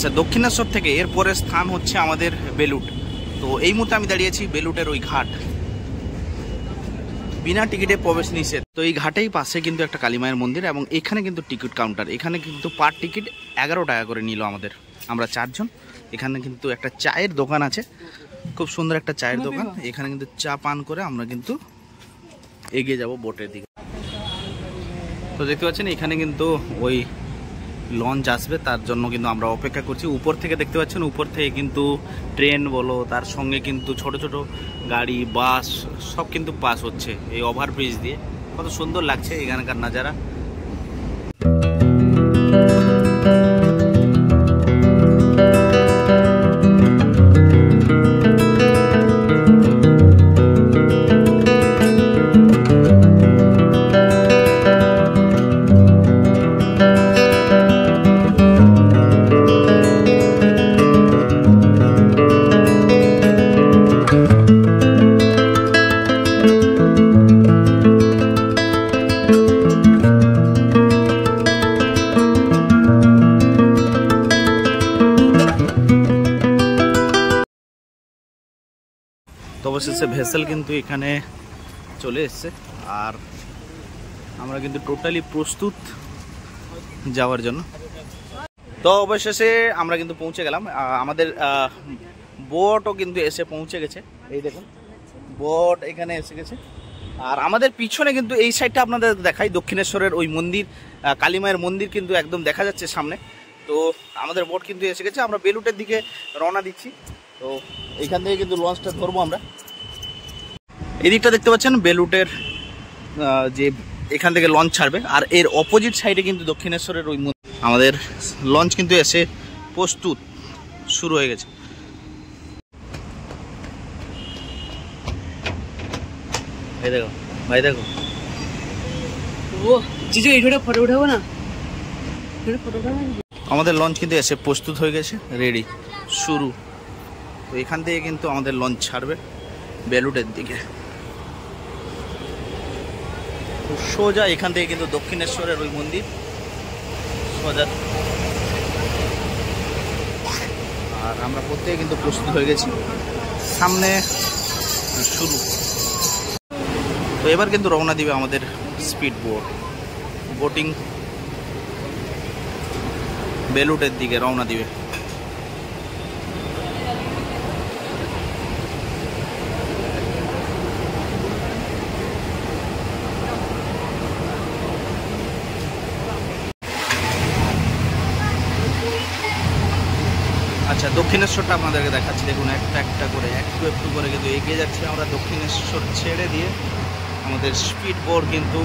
আচ্ছা, দক্ষিণেশ্বর থেকে এর পরের স্থান হচ্ছে আমাদের বেলুট। তো এই মুহূর্তে আমি দাঁড়িয়েছি বেলুটের ওই ঘাট, বিনা টিকিটে প্রবেশ নিষেধ। তো এই ঘাটেই পাশে কিন্তু একটা কালীমায়ের মন্দির এবং এখানে কিন্তু টিকিট কাউন্টার। এখানে কিন্তু পার টিকিট 11 টাকা করে নিল আমাদের, আমরা 4 জন। এখানে কিন্তু একটা চায়ের দোকান আছে, খুব সুন্দর একটা চায়ের দোকান। এখানে কিন্তু চা পান করে আমরা কিন্তু এগিয়ে যাব বোটের দিকে। তো দেখতে পাচ্ছেন এখানে কিন্তু ওই লঞ্চ আসবে, তার জন্য কিন্তু আমরা অপেক্ষা করছি। উপর থেকে দেখতে পাচ্ছেন, উপর থেকে কিন্তু ট্রেন বলো, তার সঙ্গে কিন্তু ছোট ছোট গাড়ি, বাস সব কিন্তু পাস হচ্ছে এই ওভারব্রিজ দিয়ে। কত সুন্দর লাগছে এখানকার নাজারা। তো অবশেষে ভেসেল কিন্তু এখানে চলে এসছে, আর আমরা কিন্তু টোটালি প্রস্তুত যাওয়ার জন্য। তো অবশেষে আমরা কিন্তু পৌঁছে গেলাম। আমাদের বোটও কিন্তু এসে পৌঁছে গেছে, এই দেখুন বোট এখানে এসে গেছে। আর আমাদের পিছনে কিন্তু এই সাইডটা আপনাদের দেখাই, দক্ষিণেশ্বরের ওই মন্দির, কালীমায়ের মন্দির কিন্তু একদম দেখা যাচ্ছে সামনে। তো আমাদের বোট কিন্তু এসে গেছে, আমরা বেলুটের দিকে রওনা দিচ্ছি। তো এইখান থেকে কিন্তু লঞ্চটা ধরবো আমরা। এদিকটা দেখতে পাচ্ছেন বেলুটের যে এখান থেকে লঞ্চ ছাড়বে, আর এর অপোজিট সাইডে কিন্তু দক্ষিণেশ্বরের ওই আমাদের লঞ্চ কিন্তু এসে প্রস্তুত শুরু হয়ে গেছে। ভাই দেখো, ভাই দেখো, ও জিজু এইটা ফটো উঠাবো না, ফটো উঠাবো। আমাদের লঞ্চ কিন্তু এসে প্রস্তুত হয়ে গেছে, রেডি শুরু। তো এখান থেকে কিন্তু আমাদের লঞ্চ ছাড়বে বেলুটের দিকে সোজা। এখান থেকে কিন্তু দক্ষিণেশ্বরের ওই মন্দির সোজা। আর আমরা প্রত্যেকে কিন্তু প্রস্তুত হয়ে গেছি, সামনে শুরু। তো এবার কিন্তু রওনা দিবে আমাদের স্পিড বোট, বোটিং বেলুটের দিকে রওনা দিবে। আচ্ছা, দক্ষিণেশ্বরটা আপনাদেরকে দেখাচ্ছি, দেখুন একটা একটা করে একটু একটু করে কিন্তু এগিয়ে যাচ্ছি আমরা। দক্ষিণেশ্বর ছেড়ে দিয়ে আমাদের স্পিড বোট কিন্তু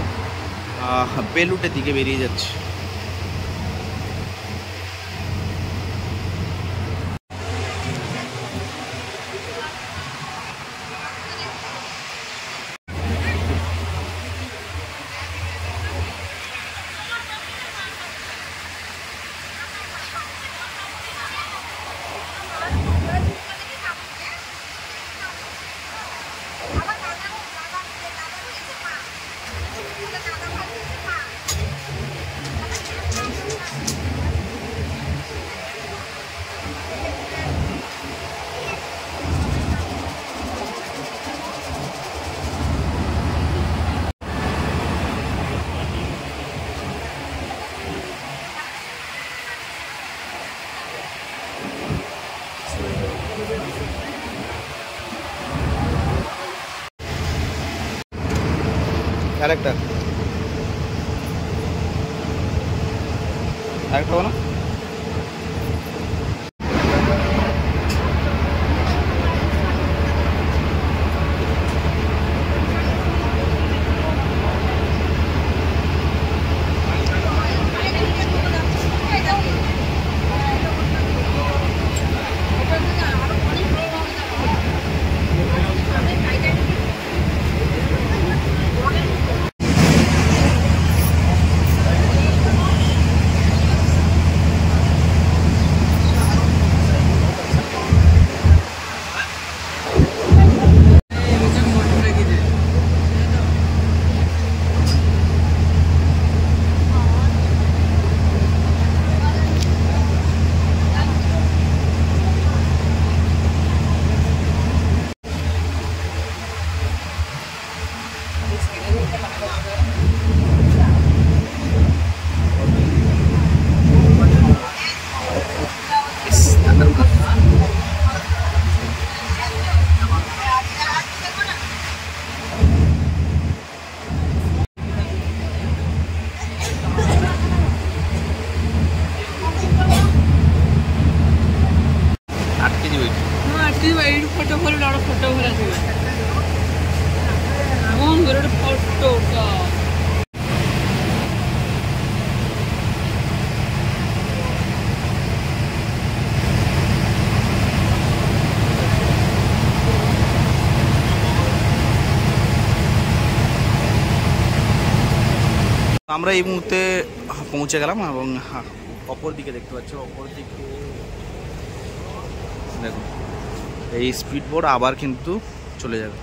বেলুটের দিকে বেরিয়ে যাচ্ছে। আরেকটা না ଯିବ ଏଇଠି। ହଁ ଆଠି ଏଇଠି ଫଟୋ ଭଲ ଫଟୋ ଭଲ ଆସିବ। ହଁ ଗୋଟେ ଫଟୋ আমরা এই মুহূর্তে পৌঁছে গেলাম এবং অপর দিকে দেখতে পাচ্ছি, অপর দিকে দেখুন এই স্পিড বোট আবার কিন্তু চলে যাবে।